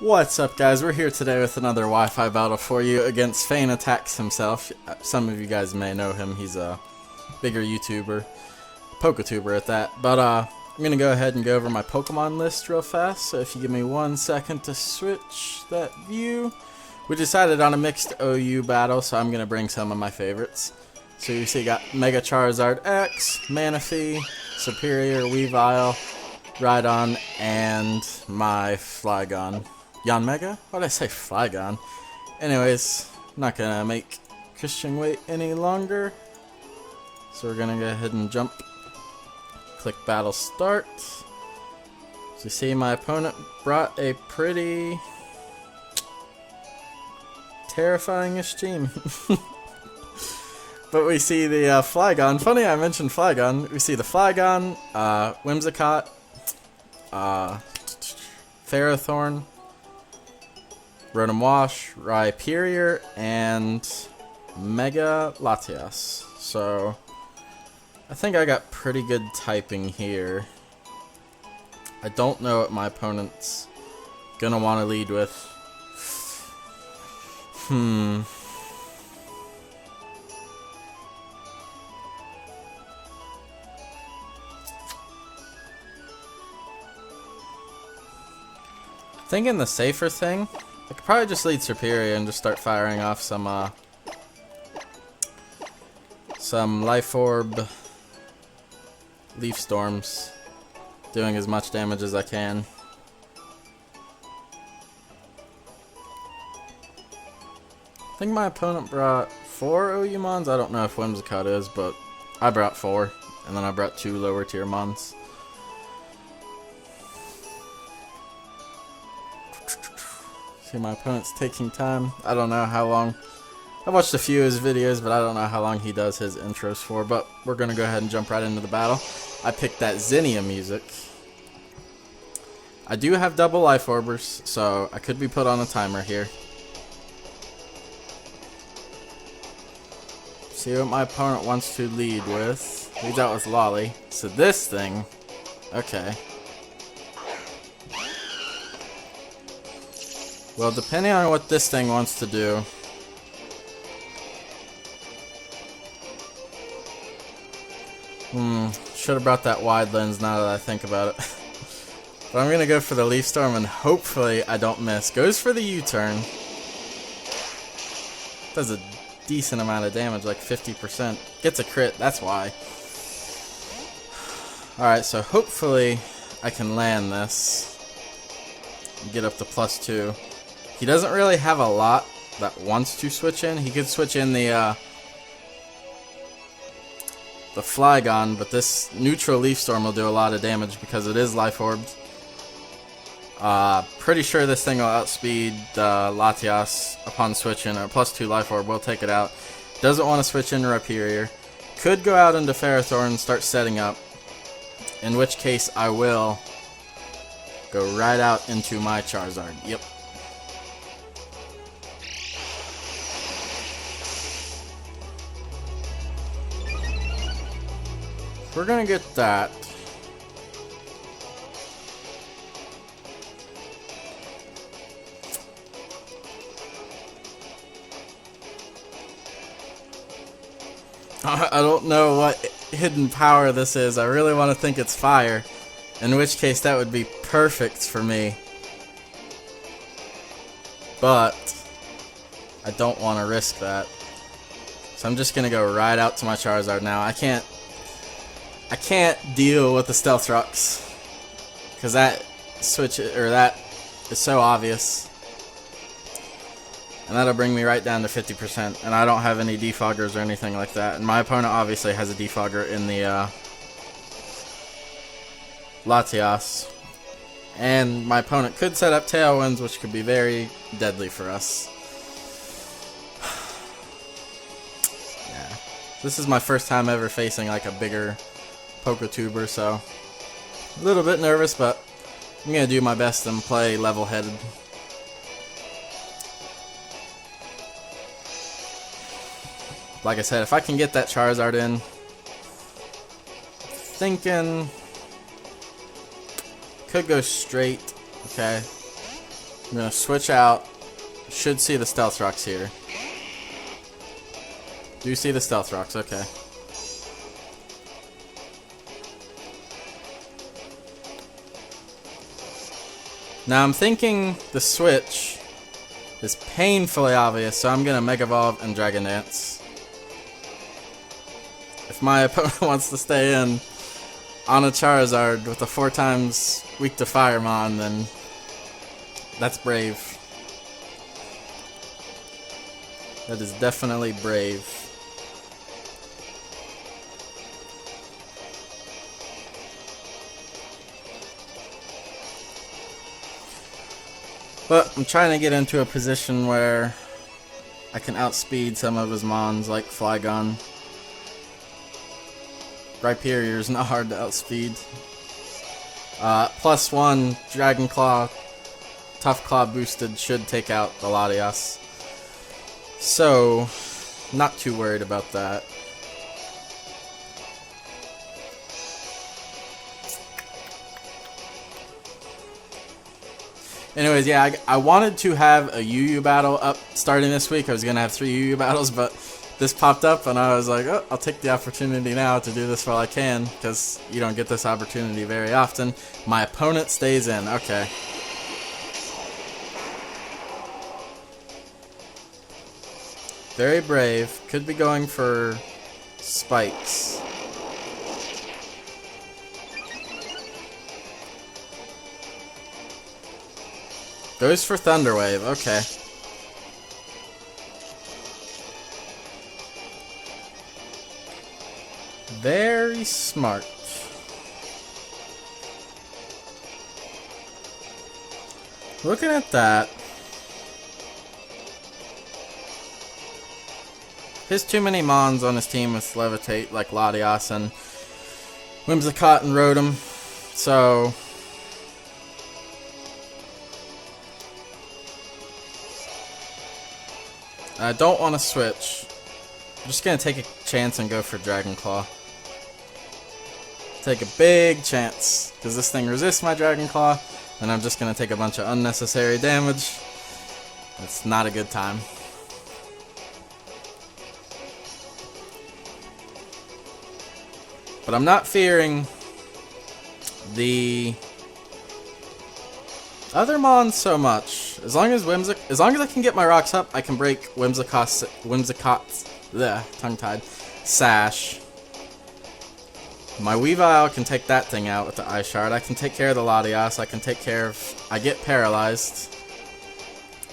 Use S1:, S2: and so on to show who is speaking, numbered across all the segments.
S1: What's up, guys? We're here today with another Wi-Fi battle for you against Fane Attacks himself. Some of you guys may know him. He's a bigger YouTuber, Poketuber at that. But I'm going to go ahead and go over my Pokemon list real fast. So if you give me 1 second to switch that view. We decided on a mixed OU battle, so I'm going to bring some of my favorites. So you see you got Mega Charizard X, Manaphy, Superior, Weavile, Rhydon, and my Flygon. Yanmega? Why did I say Flygon? Anyways, not gonna make Christian wait any longer. So we're gonna go ahead and jump. Click battle start. So you see my opponent brought a pretty terrifying-ish team. But we see the Flygon. Funny I mentioned Flygon. We see the Flygon, Whimsicott, Ferrothorn, Rotom Wash, Rhyperior, and Mega Latias. So I think I got pretty good typing here. I don't know what my opponent's gonna want to lead with. Thinking the safer thing, I could probably just lead Superior and just start firing off some Life Orb Leaf Storms, doing as much damage as I can. I think my opponent brought 4 OU Mons. I don't know if Whimsicott is, but I brought 4, and then I brought 2 lower tier Mons. See, my opponent's taking time. I don't know how long. I watched a few of his videos, but I don't know how long he does his intros for. But we're going to go ahead and jump right into the battle. I picked that Zinnia music. I do have double Life Orbers, so I could be put on a timer here. See what my opponent wants to lead with. Leads out with Lolly. So this thing. Okay. Well, depending on what this thing wants to do, should have brought that wide lens now that I think about it. But I'm gonna go for the Leaf Storm and hopefully I don't miss. Goes for the U-turn. Does a decent amount of damage, like 50%. Gets a crit, that's why. Alright, so hopefully I can land this and get up to +2. He doesn't really have a lot that wants to switch in. He could switch in the Flygon, but this neutral Leaf Storm will do a lot of damage because it is Life Orbed. Pretty sure this thing will outspeed Latias upon switching. A +2 Life Orb will take it out. Doesn't want to switch into Rhyperior. Could go out into Ferrothorn and start setting up, in which case I will go right out into my Charizard. Yep. We're gonna get that. I don't know what hidden power this is. I really want to think it's fire, in which case that would be perfect for me. But I don't want to risk that. So I'm just gonna go right out to my Charizard now. I can't deal with the Stealth Rocks because that that is so obvious, and that'll bring me right down to 50%. And I don't have any defoggers or anything like that. And my opponent obviously has a defogger in the Latias, and my opponent could set up Tailwinds, which could be very deadly for us. Yeah, this is my first time ever facing like a bigger Poketuber, so a little bit nervous, but I'm gonna do my best and play level-headed. Like I said, if I can get that Charizard in, thinking could go straight. Okay, I'm gonna switch out. Should see the Stealth Rocks here. Do you see the Stealth Rocks? Okay. Now I'm thinking the switch is painfully obvious, so I'm gonna Mega Evolve and Dragon Dance. If my opponent wants to stay in on a Charizard with a 4 times weak to Firemon, then that's brave. That is definitely brave. But I'm trying to get into a position where I can outspeed some of his mons like Flygon. Rhyperior is not hard to outspeed. +1 Dragon Claw, Tough Claw boosted should take out the Latias. So, not too worried about that. Anyways, yeah, I wanted to have a UU battle up starting this week. I was going to have 3 UU battles, but this popped up and I was like, oh, I'll take the opportunity now to do this while I can, because you don't get this opportunity very often. My opponent stays in. Okay. Very brave. Could be going for spikes. Goes for Thunder Wave. Okay. Very smart. Looking at that, there's too many mons on his team with Levitate, like Latias and Whimsicott and Rotom, so I don't want to switch. I'm just going to take a chance and go for Dragon Claw. Take a big chance, because this thing resists my Dragon Claw, and I'm just going to take a bunch of unnecessary damage. It's not a good time. But I'm not fearing the other mons so much. As long as I can get my rocks up, I can break Whimsicott's tongue-tied Sash. My Weavile can take that thing out with the Ice Shard. I can take care of the Latias. I can take care of... I get paralyzed.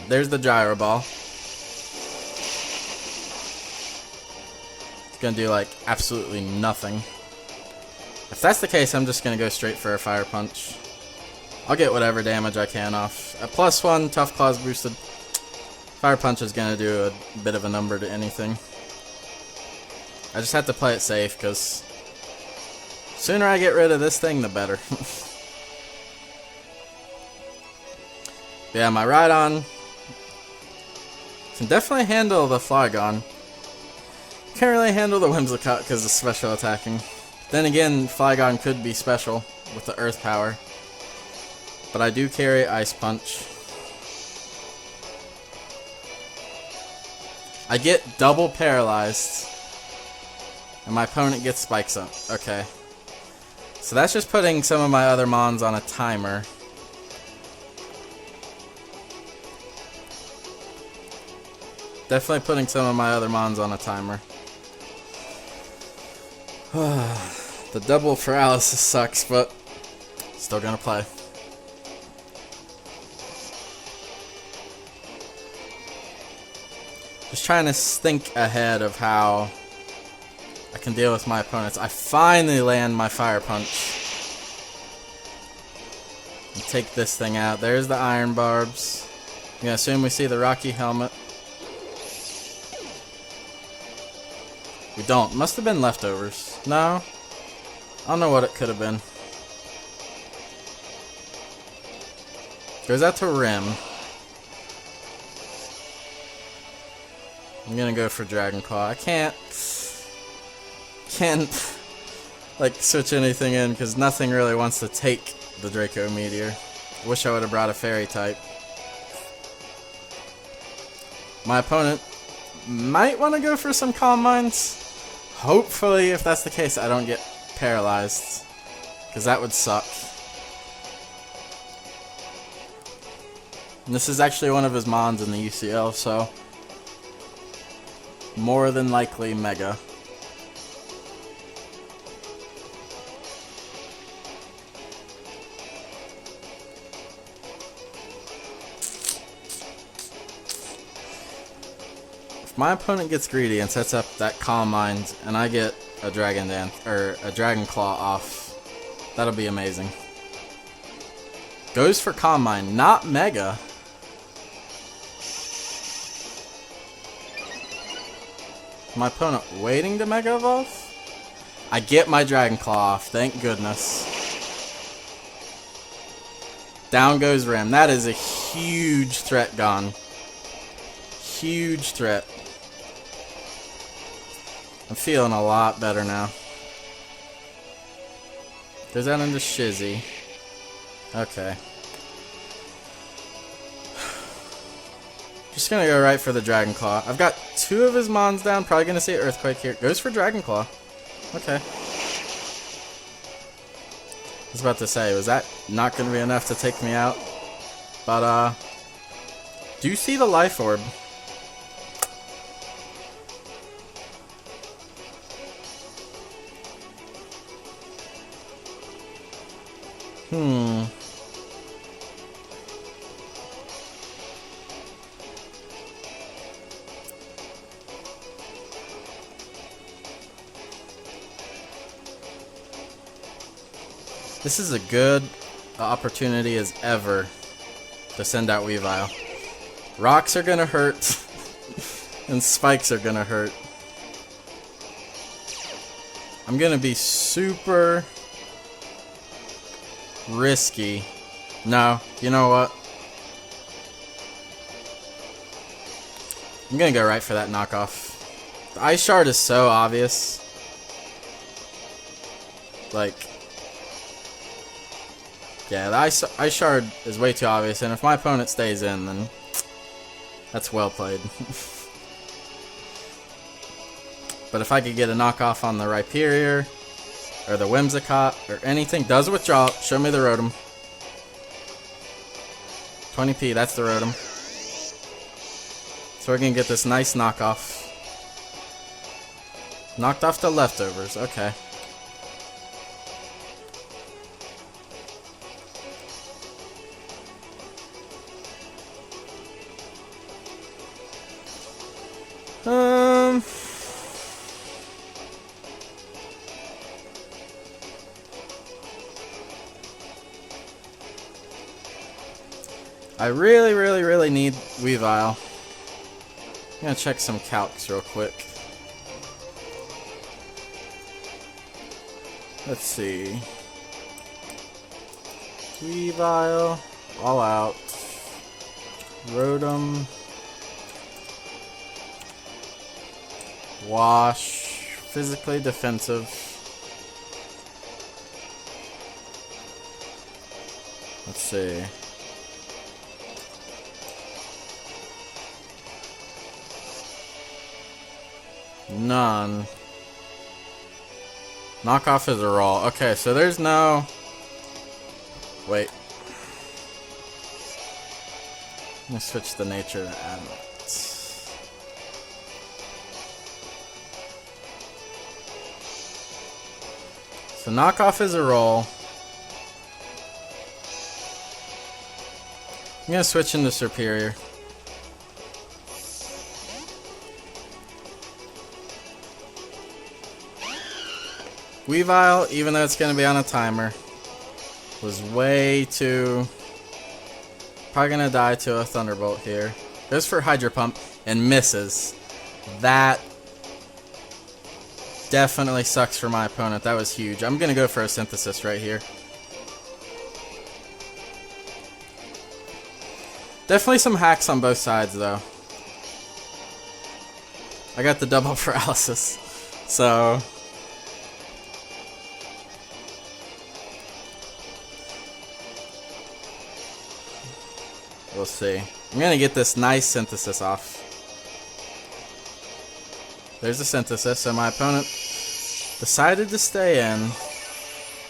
S1: There's the Gyro Ball. It's gonna do like absolutely nothing. If that's the case, I'm just gonna go straight for a Fire Punch. I'll get whatever damage I can off. A +1 Tough Claws boosted. Fire Punch is gonna do a bit of a number to anything. I just have to play it safe, because sooner I get rid of this thing, the better. Yeah, my Rhydon can definitely handle the Flygon. Can't really handle the Whimsicott because of special attacking. Then again, Flygon could be special with the Earth Power. But I do carry Ice Punch. I get double paralyzed. And my opponent gets Spikes up. Okay. So that's just putting some of my other mons on a timer. Definitely putting some of my other mons on a timer. The double paralysis sucks, but still gonna play. Just trying to think ahead of how I can deal with my opponents. I finally land my Fire Punch. And take this thing out. There's the Iron Barbs. I'm gonna assume we see the Rocky Helmet. We don't. Must have been leftovers. No? I don't know what it could have been. Goes out to Rim. I'm gonna go for Dragon Claw. I can't like switch anything in because nothing really wants to take the Draco Meteor. Wish I would have brought a Fairy type. My opponent might want to go for some Calm Minds. Hopefully, if that's the case, I don't get paralyzed, because that would suck. And this is actually one of his Mons in the UCL, so more than likely Mega. If my opponent gets greedy and sets up that Calm Mind, and I get a Dragon Dance or a Dragon Claw off, that'll be amazing. Goes for Calm Mind, not Mega. My opponent waiting to Mega Evolve? I get my Dragon Claw off, thank goodness. Down goes Ram. That is a huge threat gone. Huge threat. I'm feeling a lot better now. Goes out into Shizzy. Okay. Just gonna go right for the Dragon Claw. I've got 2 of his Mons down. Probably gonna see Earthquake here. Goes for Dragon Claw. Okay. I was about to say, was that not gonna be enough to take me out? But, do you see the Life Orb? This is a good opportunity as ever to send out Weavile. Rocks are gonna hurt, and spikes are gonna hurt. I'm gonna be super risky. No, you know what? I'm gonna go right for that knockoff. The Ice Shard is so obvious. Like, yeah, the Ice Shard is way too obvious, and if my opponent stays in, then that's well played. But if I could get a knockoff on the Rhyperior, or the Whimsicott, or anything, does withdraw, show me the Rotom. 20p, that's the Rotom. So we're gonna get this nice knockoff. Knocked off the leftovers, okay. I really need Weavile. I'm gonna check some calcs real quick. Let's see. Weavile, all out. Rotom. Wash. Physically defensive. Let's see. None. Knockoff is a roll. Okay, so there's no... Wait. I'm gonna switch the nature to Adamant. So knockoff is a roll. I'm gonna switch into Superior. Weavile, even though it's going to be on a timer, was way too... Probably going to die to a Thunderbolt here. Goes for Hydro Pump and misses. That definitely sucks for my opponent. That was huge. I'm going to go for a Synthesis right here. Definitely some hacks on both sides, though. I got the double paralysis, so... We'll see. I'm gonna get this nice Synthesis off. There's the synthesis, so my opponent decided to stay in.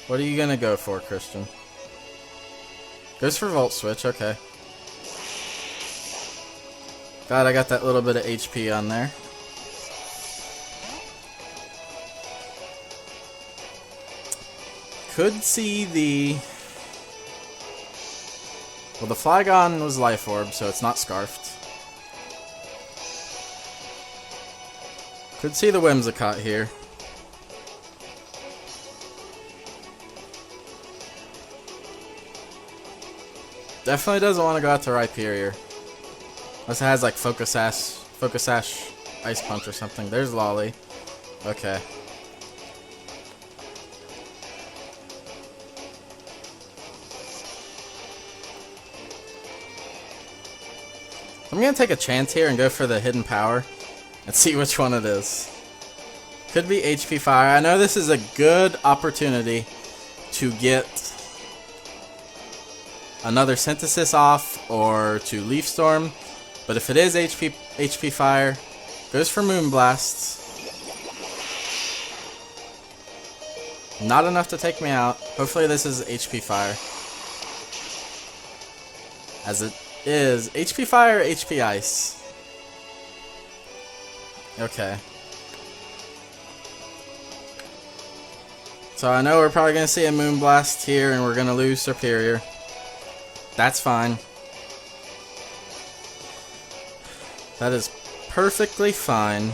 S1: What are you gonna go for, Christian? Goes for Volt Switch, okay. God, I got that little bit of HP on there. Could see the... Well, the Flygon was Life Orb, so it's not Scarfed. Could see the Whimsicott here. Definitely doesn't want to go out to Rhyperior. Unless it has like Focus Sash, Ice Punch or something. There's Lolly. Okay. I'm gonna take a chance here and go for the Hidden Power and see which one it is. Could be HP Fire. I know this is a good opportunity to get another Synthesis off or to Leaf Storm, but if it is HP Fire, goes for Moonblast. Not enough to take me out. Hopefully this is HP Fire. As it is HP Fire, HP Ice. Okay. So I know we're probably going to see a Moonblast here and we're going to lose Superior. That's fine. That is perfectly fine.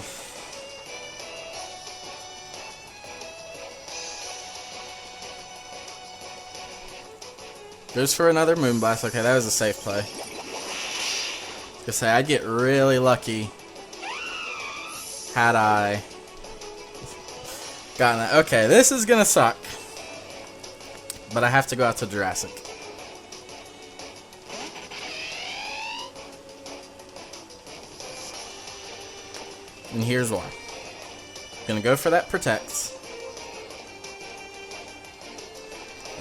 S1: Goes for another Moonblast. Okay, that was a safe play. I was gonna say, I'd get really lucky had I gotten that. Okay, this is gonna suck. But I have to go out to Jurassic. And here's why. Gonna go for that Protect.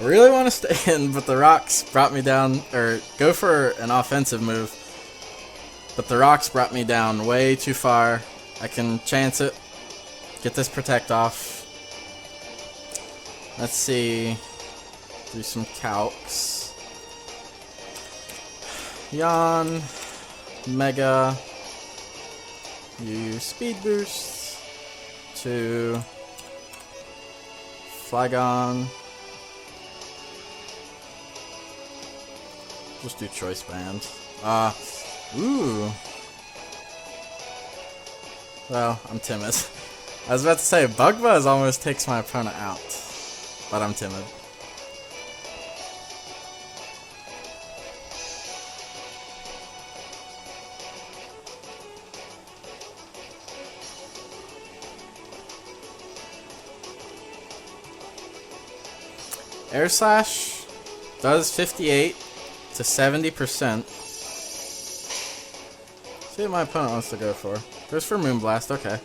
S1: I really want to stay in, but the rocks brought me down, or go for an offensive move. But the rocks brought me down way too far. I can chance it. Get this Protect off. Let's see. Do some calcs. Yawn. Mega. Use Speed Boost. To Flygon. Just do Choice Band. Ooh. Well, I'm timid. I was about to say, Bug Buzz almost takes my opponent out. But I'm timid. Air Slash does 58 to 70%. See what my opponent wants to go for. Goes for Moonblast, okay.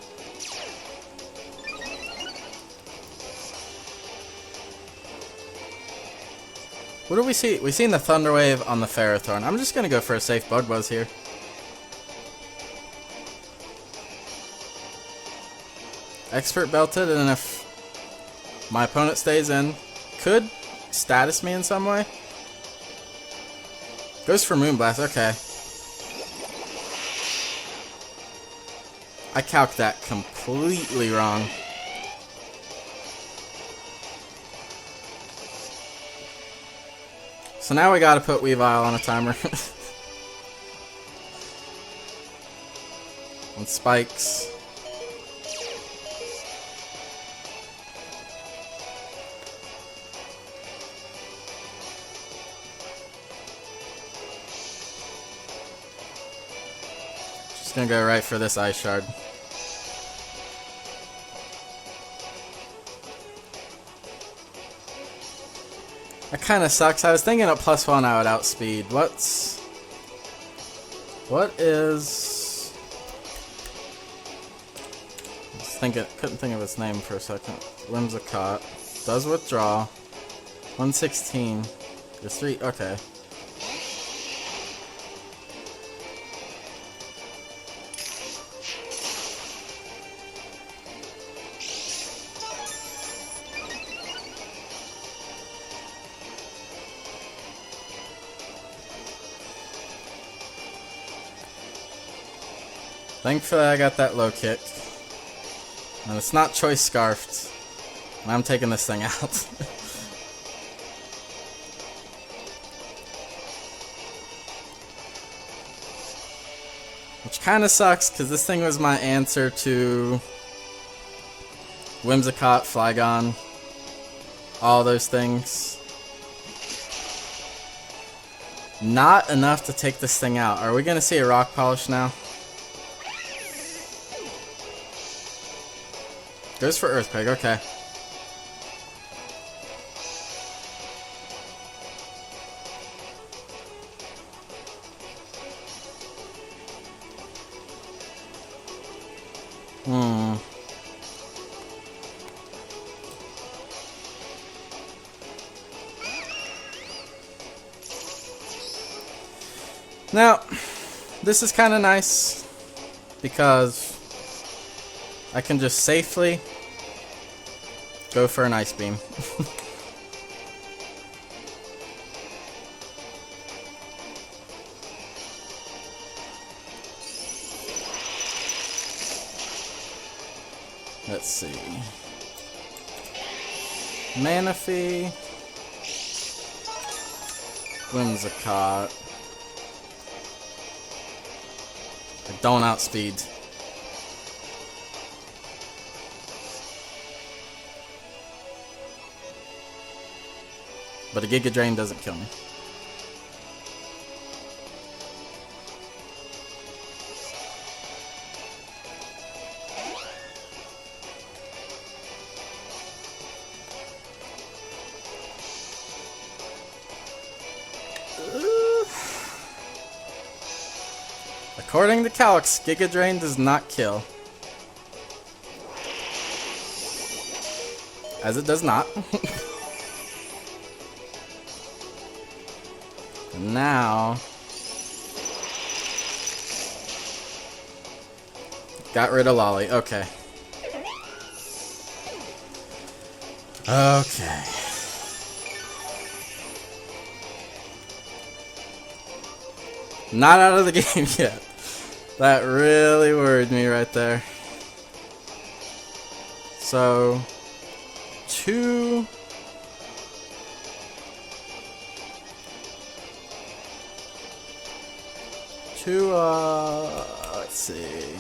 S1: What do we see? We've seen the Thunder Wave on the Ferrothorn. I'm just gonna go for a safe Bug Buzz here. Expert Belted, and if my opponent stays in, could status me in some way. Goes for Moonblast, okay. I calced that completely wrong. So now we gotta put Weavile on a timer. And spikes. Just gonna go right for this Ice Shard. That kind of sucks. I was thinking at +1 I would outspeed. What is... couldn't think of its name for a second. Whimsicott. Does withdraw. 116. There's 3, okay. Thankfully I got that low kick. And it's not choice scarfed. And I'm taking this thing out. Which kind of sucks, because this thing was my answer to Whimsicott, Flygon, all those things. Not enough to take this thing out. Are we going to see a rock polish now? Goes for Earthquake, okay. Now, this is kind of nice because I can just safely go for an Ice Beam. Let's see. Manaphy. Whimsicott. I don't outspeed. But a Giga Drain doesn't kill me. According to Calix, Giga Drain does not kill. As it does not. And now, got rid of Lolly. Okay. Okay. Not out of the game yet. That really worried me right there. So, two. Let's see.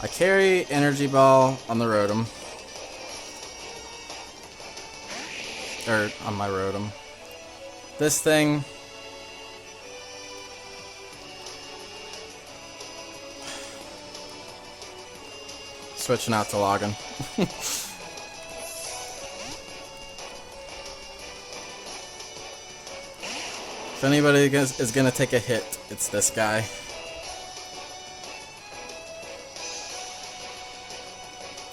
S1: I carry Energy Ball on the Rotom. Or, on my Rotom. This thing. Switching out to Login. If anybody is gonna take a hit, it's this guy.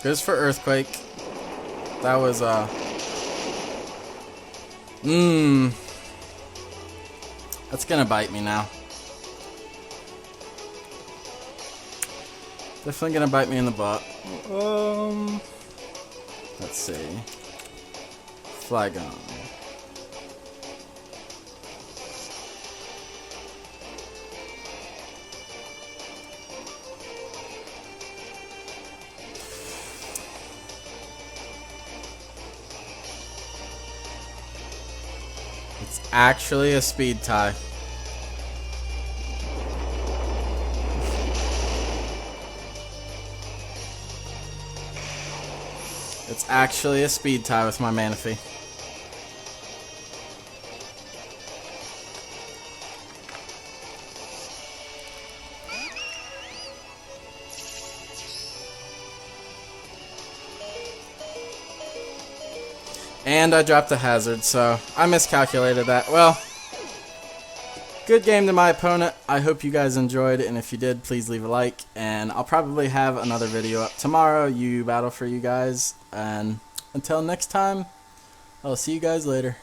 S1: Goes for Earthquake. That was that's gonna bite me now. Definitely gonna bite me in the butt. Let's see. Flygon. It's actually a speed tie. It's actually a speed tie with my Manaphy. And I dropped a hazard, so I miscalculated that. Well, good game to my opponent. I hope you guys enjoyed, and if you did, please leave a like. And I'll probably have another video up tomorrow, battle for you guys. And until next time, I'll see you guys later.